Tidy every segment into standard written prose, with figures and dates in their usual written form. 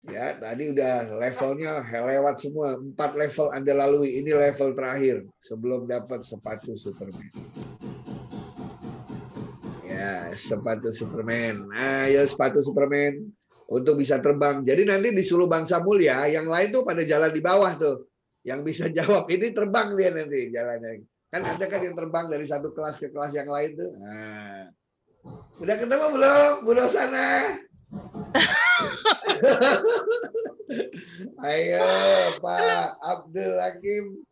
Ya, tadi udah levelnya lewat semua. 4 level Anda lalui. Ini level terakhir sebelum dapat sepatu Superman. Ya, sepatu Superman. Nah, ya sepatu Superman untuk bisa terbang. Jadi nanti disuruh bangsa mulia, yang lain tuh pada jalan di bawah tuh. Yang bisa jawab ini terbang dia nanti jalannya. Kan ada kan yang terbang dari satu kelas ke kelas yang lain tuh. Nah, udah ketemu belum, Bu Rosana? Ayo Pak Abdul Hakim,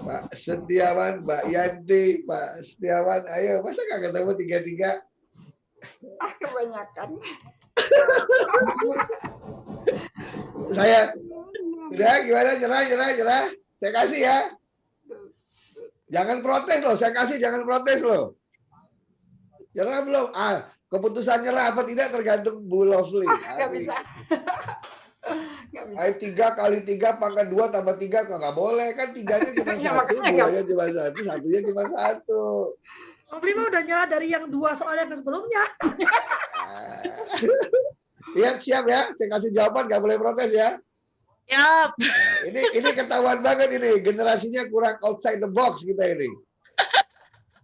Pak Setiawan, Mbak Yanti, Pak Setiawan, ayo masa nggak ketemu tiga-tiga? Kebanyakan. Saya udah gimana, nyerah. Saya kasih ya. Jangan protes loh, saya kasih jangan protes loh. Nyerah belum? Keputusan nyerah apa tidak tergantung Bu Lovely. Nggak bisa. Ayo 3 kali 3 pangkat 2 tambah 3 nggak boleh kan, 3-nya cuma 1, 2-nya cuma 1, 1-nya cuma 1. Lovely mah udah nyerah dari yang 2 soal yang sebelumnya. Iya siap ya, saya kasih jawaban nggak boleh protes ya. Yap. Ini ketahuan banget ini, generasinya kurang outside the box kita ini.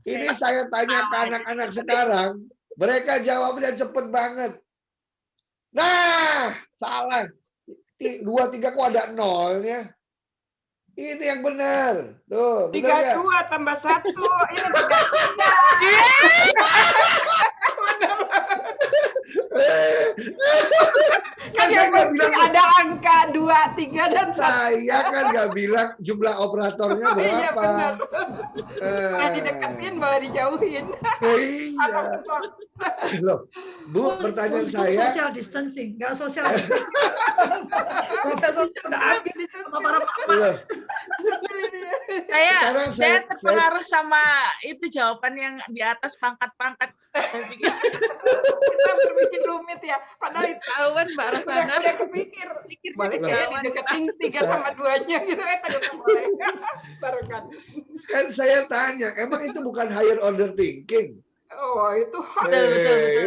Ini saya tanya ke anak-anak sekarang, mereka jawabnya cepet banget. Nah, salah. 2, 3 kok ada nolnya. Ini yang benar. Tuh, 32 tambah 1. Ini 33. Kan yang penting ada angka 2, 3, dan 1. Saya kan nggak bilang jumlah operatornya berapa. Iya benar. Nah, dideketin malah dijauhin. Iya. Loh, Bu, pertanyaan saya. Social distancing, nggak social distancing. Profesor udah habis sama para mama. Saya terpengaruh sama itu jawaban yang di atas pangkat-pangkat. Kita berpikir rumit ya. Padahal itu Tahuan Mbak Rosana. udah kepikir. Balik ya dideketin 3 sama 2-nya gitu. Tidak boleh. Baru kan. Kan saya tanya, emang itu bukan higher order thinking? Oh, itu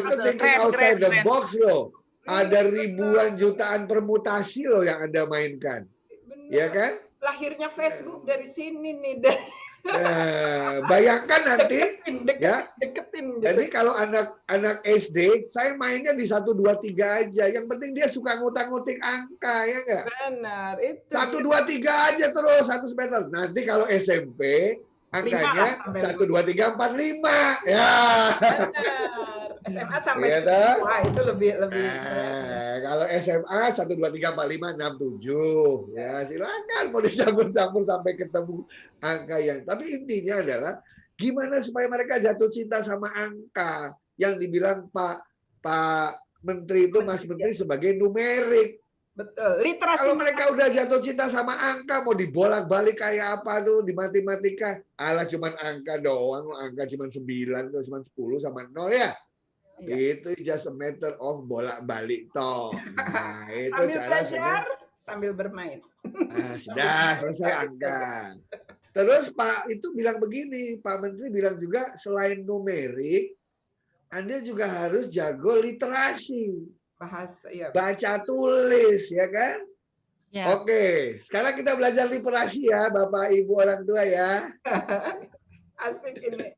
Itu thinking outside the box loh. Ada ribuan jutaan permutasi loh yang Anda mainkan. Ya kan? Lahirnya Facebook dari sini nih. Bayangkan nanti deketin. Jadi kalau anak SD, saya mainnya di 1, 2, 3 aja. Yang penting dia suka ngutak-ngutik angka, ya nggak? Benar, itu. 1, 2, 3 aja terus, 1 semester. Nanti kalau SMP, angkanya 1, 2, 3, 4, 5. Ya. Benar. SMA sampai wah, itu lebih. Kalau SMA 1, 2, 3, 4, 5, 6, 7. Ya, silakan mau dicampur-campur sampai ketemu angka yang. Tapi intinya adalah gimana supaya mereka jatuh cinta sama angka yang dibilang Pak Menteri itu, Mas Menteri, sebagai numerik. Betul. Literasi. Kalau mereka udah jatuh cinta sama angka, mau dibolak-balik kayak apa tuh di matematika? Alah cuman angka doang, angka cuman 9, cuman 10 sama 0 ya. Itu just a matter of bolak-balik toh. Nah, itu sambil cara belajar, sambil bermain. Nah, sudah selesai angka. Terus Pak itu bilang begini, Pak Menteri bilang juga selain numerik, Anda juga harus jago literasi. Bahasa, ya. Baca tulis, ya kan? Ya. Oke, sekarang kita belajar literasi ya, Bapak Ibu orang tua ya. Asik ini.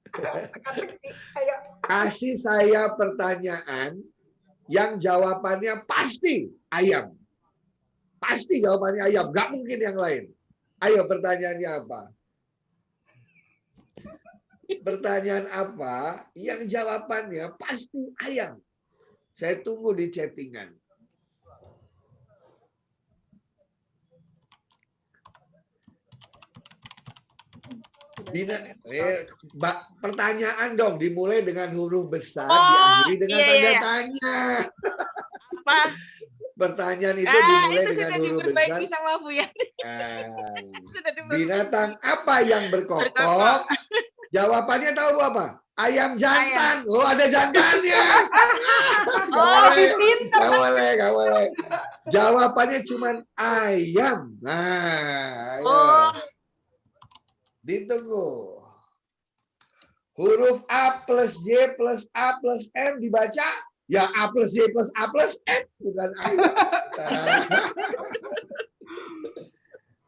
Ayo. Kasih saya pertanyaan yang jawabannya pasti ayam. Pasti jawabannya ayam, nggak mungkin yang lain. Ayo pertanyaannya apa? Pertanyaan apa yang jawabannya pasti ayam? Saya tunggu di chattingan. Pertanyaan dong dimulai dengan huruf besar, diakhiri dengan tanda tanya. Apa? Pertanyaan itu dimulai itu dengan sudah huruf diperbaiki besar. Sama Bu Yani. Binatang apa yang berkokok? Jawabannya tahu Bu apa? Ayam jantan. Oh, ada jantannya. Gak boleh. Jawabannya cuma ayam. Nah, ditunggu. Huruf A plus Y plus A plus M dibaca Ya A plus Y plus A plus F, bukan ayam.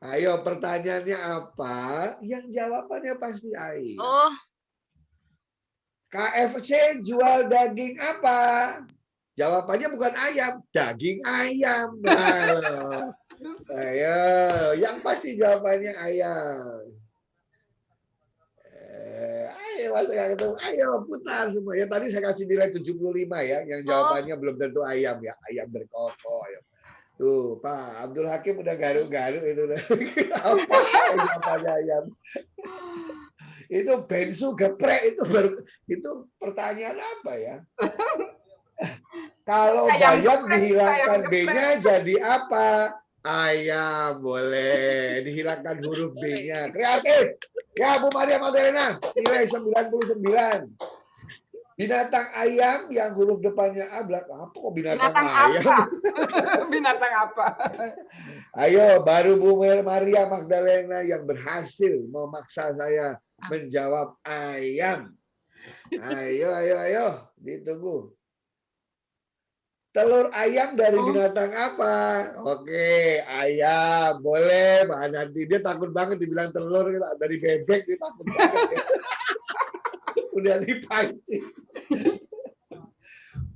Ayo pertanyaannya apa? Yang jawabannya pasti ayam. Oh, KFC jual daging apa? Jawabannya bukan ayam, daging ayam. Nah, ayo, yang pasti jawabannya ayam. Ayo, masa nggak ketemu? Ayo, putar semua. Ya tadi saya kasih nilai 75 ya, yang jawabannya belum tentu ayam ya. Ayam berkokok. Ayam. Tuh, Pak Abdul Hakim udah garuk-garuk itu. Apa jawabannya ayam? Itu bensu geprek itu pertanyaan apa ya? Kalau bayam dihilangkan B-nya jadi apa? Ayam, boleh. Dihilangkan huruf B-nya. Kreatif. Ya, Bu Maria Magdalena. Nilai 99. Binatang ayam yang huruf depannya A. Apa kok binatang ayam? Apa? Binatang apa? Ayo, baru Bu Maria Magdalena yang berhasil memaksa saya menjawab ayam. Ayo. Ditunggu. Telur ayam dari binatang apa? Oke, ayam. Boleh, Mbak Nanti. Dia takut banget dibilang telur dari bebek. Dia takut banget. Ya. Udah dipancing.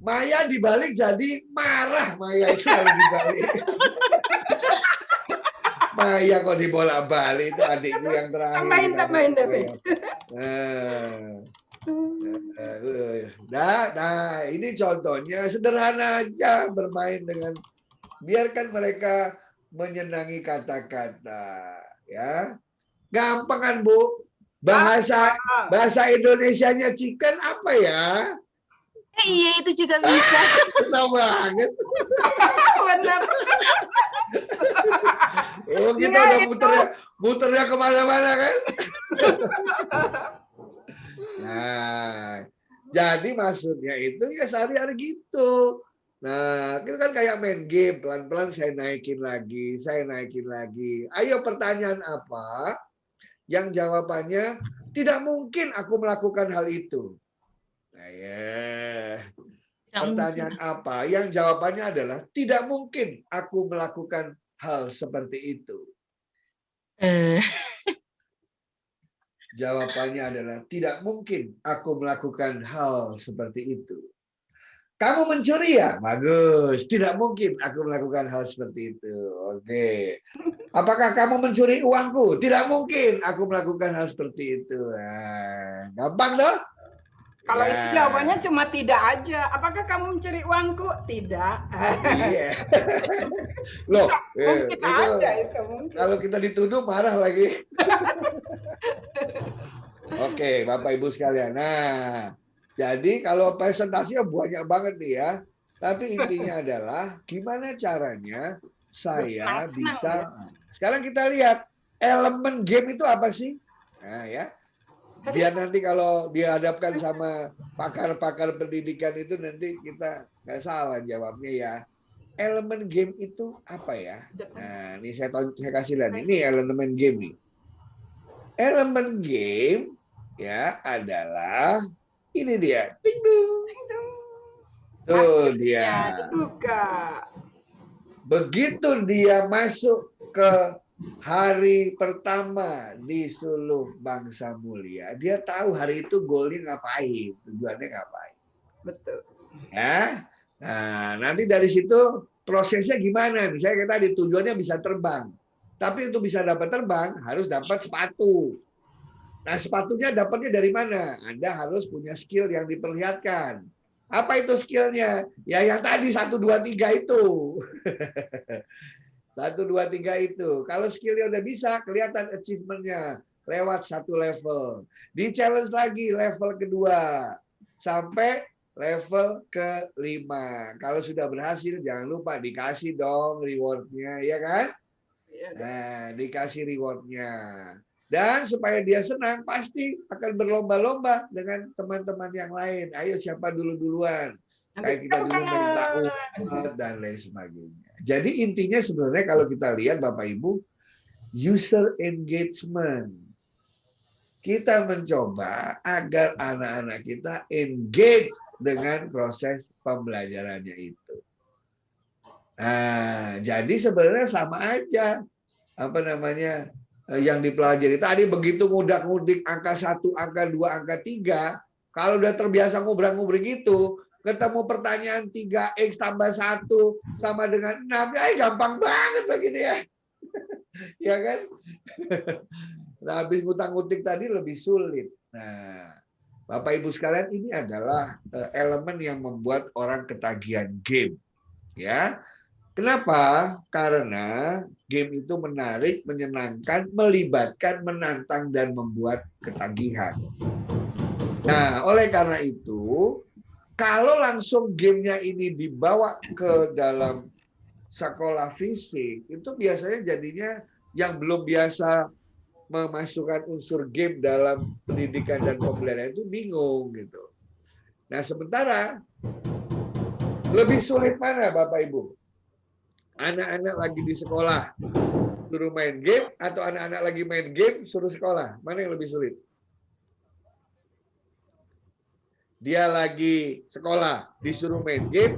Maya dibalik jadi marah. Maya itu kalau dibalik. Maya kok dibolak-balik. Itu adikku yang terakhir. Tambahin. Nah, ini contohnya sederhana aja bermain dengan biarkan mereka menyenangi kata-kata, ya. Gampang kan, Bu? Bahasa Indonesianya chicken apa ya? iya itu juga bisa. Susah banget. Benar. Oh, kita udah muternya kemana-mana kan? Nah, jadi maksudnya itu ya sehari-hari gitu. Nah, itu kan kayak main game, pelan-pelan saya naikin lagi. Ayo pertanyaan apa yang jawabannya tidak mungkin aku melakukan hal itu? Nah, ya. Pertanyaan apa yang jawabannya adalah tidak mungkin aku melakukan hal seperti itu? Jawabannya adalah tidak mungkin aku melakukan hal seperti itu. Kamu mencuri ya? Bagus. Tidak mungkin aku melakukan hal seperti itu. Oke. Apakah kamu mencuri uangku? Tidak mungkin aku melakukan hal seperti itu. Nah, gampang toh? Kalau itu jawabannya cuma tidak aja. Apakah kamu mencuri uangku? Tidak. Iya. Loh, mungkin aja itu mungkin. Kalau kita dituduh marah lagi. Oke, Bapak Ibu sekalian. Nah, jadi kalau presentasinya banyak banget nih ya. Tapi intinya adalah gimana caranya saya bisa. Sekarang kita lihat elemen game itu apa sih? Nah, ya. Biar nanti kalau dihadapkan sama pakar-pakar pendidikan itu nanti kita nggak salah jawabnya ya. Elemen game itu apa ya? Nah, ini saya kasih lihat. Ini elemen game nih. Elemen game ya adalah ini dia. Ding dong. Tuh dia. Dibuka. Begitu dia masuk ke hari pertama di Suluh Bangsa Mulia, dia tahu hari itu goalnya ngapain, tujuannya ngapain. Betul. Ya, nah nanti dari situ prosesnya gimana? Misalnya kita di tujuannya bisa terbang, tapi untuk bisa dapat terbang harus dapat sepatu. Nah sepatunya dapatnya dari mana? Anda harus punya skill yang diperlihatkan. Apa itu skillnya? Ya yang tadi 1, 2, 3 itu. 1, 2, 3 itu. Kalau skillnya udah bisa, kelihatan achievementnya lewat 1 level. Di challenge lagi level kedua sampai level ke-5. Kalau sudah berhasil, jangan lupa dikasih dong rewardnya, ya kan? Nah, dikasih rewardnya. Dan supaya dia senang, pasti akan berlomba-lomba dengan teman-teman yang lain. Ayo siapa duluan? Kayak kita dulu minta uang dan lain sebagainya. Jadi intinya sebenarnya kalau kita lihat Bapak Ibu, user engagement. Kita mencoba agar anak-anak kita engage dengan proses pembelajarannya itu. Nah, jadi sebenarnya sama aja apa namanya yang dipelajari tadi begitu ngudak-ngudik angka 1, angka 2, angka 3, kalau udah terbiasa ngubrak-ngubrik gitu, ketemu pertanyaan 3x tambah 1 sama dengan 6, ya gampang banget begitu ya. Ya kan? Nah, habis ngutang-ngutik tadi lebih sulit. Nah, Bapak Ibu sekalian, ini adalah elemen yang membuat orang ketagihan game. Ya. Kenapa? Karena game itu menarik, menyenangkan, melibatkan, menantang, dan membuat ketagihan. Nah, oleh karena itu, kalau langsung gamenya ini dibawa ke dalam sekolah fisik, itu biasanya jadinya yang belum biasa memasukkan unsur game dalam pendidikan dan pembelajaran itu bingung gitu. Nah, sementara lebih sulit mana Bapak Ibu? Anak-anak lagi di sekolah suruh main game atau anak-anak lagi main game suruh sekolah? Mana yang lebih sulit? Dia lagi sekolah disuruh main game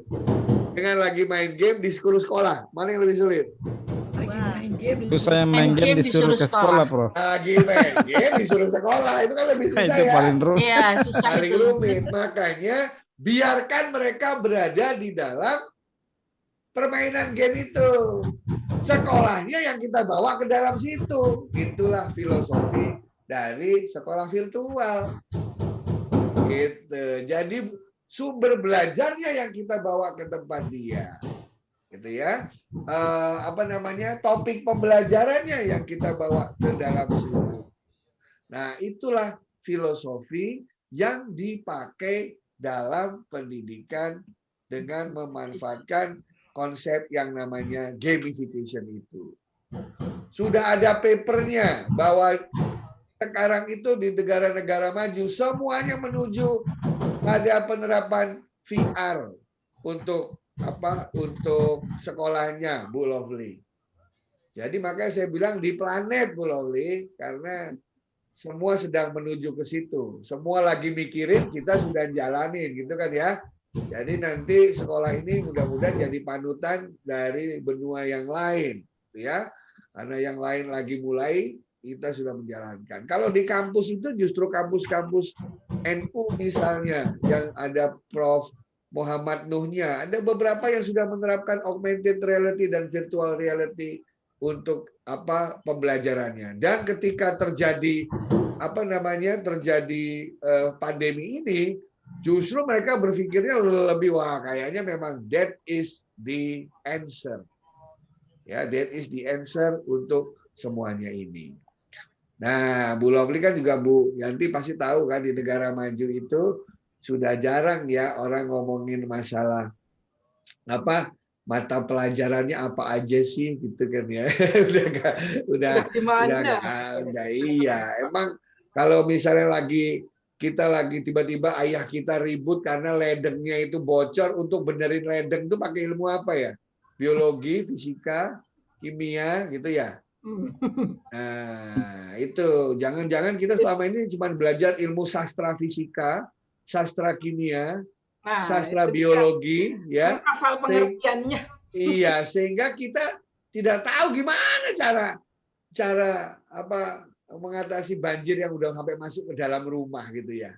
dengan lagi main game disuruh sekolah. Mana yang lebih sulit? Lagi main game. Terus saya main game disuruh ke sekolah, Prof. Lagi main game disuruh sekolah. Itu kan lebih susah Itu ya. paling rumit. Iya, susah Paling itu. rumit. Makanya biarkan mereka berada di dalam permainan game itu. Sekolahnya yang kita bawa ke dalam situ. Itulah filosofi dari sekolah virtual. Gitu. Jadi sumber belajarnya yang kita bawa ke tempat dia. Gitu ya. Topik pembelajarannya yang kita bawa ke dalam situ. Nah, itulah filosofi yang dipakai dalam pendidikan dengan memanfaatkan konsep yang namanya gamification itu. Sudah ada papernya bahwa sekarang itu di negara-negara maju semuanya menuju pada penerapan VR untuk untuk sekolahnya, Bu Lovely. Jadi makanya saya bilang di planet, Bu Lovely, karena semua sedang menuju ke situ. Semua lagi mikirin, kita sudah jalanin gitu kan ya. Jadi nanti sekolah ini mudah-mudahan jadi panutan dari benua yang lain, ya. Karena yang lain lagi mulai, kita sudah menjalankan. Kalau di kampus itu justru kampus-kampus NU misalnya, yang ada Prof. Muhammad Nuhnya, ada beberapa yang sudah menerapkan augmented reality dan virtual reality untuk pembelajarannya. Dan ketika terjadi pandemi ini, justru mereka berpikirnya lebih kayaknya memang that is the answer. Ya, that is the answer untuk semuanya ini. Nah, Bu Lovely kan juga Bu Yanti pasti tahu kan di negara maju itu sudah jarang ya orang ngomongin masalah mata pelajarannya apa aja sih gitu kan ya. udah iya. Emang kalau misalnya kita lagi tiba-tiba ayah kita ribut karena ledengnya itu bocor, untuk benerin ledeng itu pakai ilmu apa ya? Biologi, fisika, kimia gitu ya. Nah, itu jangan-jangan kita selama ini cuma belajar ilmu sastra fisika, sastra kimia, sastra biologi, ya. Hafal pengertiannya. Iya, sehingga kita tidak tahu gimana cara mengatasi banjir yang udah sampai masuk ke dalam rumah gitu ya.